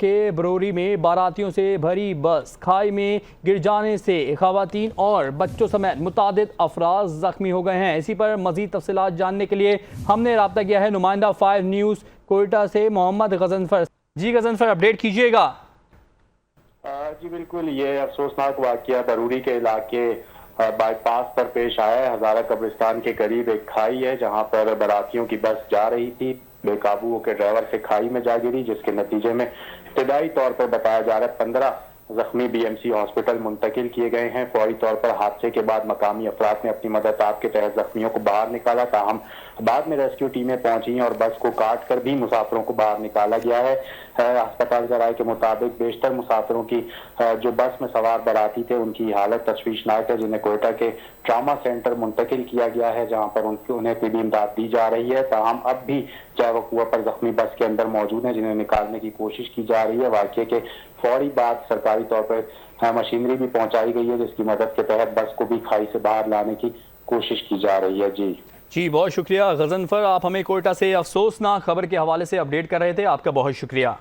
के बरौरी में बारातियों से भरी बस खाई में गिर जाने से खवातीन और बच्चों समेत मुतादिद अफराद जख्मी हो गए हैं। इसी पर मजीद तफसीलात जानने के लिए हमने रब्ता किया है नुमाइंदा 5 न्यूज़ कोयटा से मोहम्मद गजनफर। जी गजनफर, अपडेट कीजिएगा। जी बिल्कुल, ये अफसोसनाक वाकया बरौरी के इलाके बाईपास पर पेश आया है। हजारा कब्रिस्तान के करीब एक खाई है जहां पर बारातियों की बस जा रही थी। बेकाबू होकर ड्राइवर से खाई में जा गिरी, जिसके नतीजे में इब्तदाई तौर पर बताया जा रहा है 15 जख्मी बीएमसी हॉस्पिटल मुंतकिल किए गए हैं। फौरी तौर पर हादसे के बाद मकामी अफराद ने अपनी मदद के तहत जख्मियों को बाहर निकाला। ताहम बाद में रेस्क्यू टीमें पहुंची और बस को काट कर भी मुसाफिरों को बाहर निकाला गया है। अस्पताल जराये के मुताबिक बेशतर मुसाफिरों की जो बस में सवार बाराती थे उनकी हालत तशवीशनाक है, जिन्हें कोयटा के ट्रामा सेंटर मुंतकिल किया गया है, जहां पर उन्हें तिबी इमदाद दी जा रही है। ताहम अब भी जावकुआ पर जख्मी बस के अंदर मौजूद है, जिन्हें निकालने की कोशिश की जा रही है। वाकये के फौरी बाद सरकारी तौर पर मशीनरी भी पहुंचाई गई है, जिसकी मदद के तहत बस को भी खाई से बाहर लाने की कोशिश की जा रही है। जी बहुत शुक्रिया गजनफर, आप हमें कोयटा से अफसोसनाक खबर के हवाले से अपडेट कर रहे थे। आपका बहुत शुक्रिया।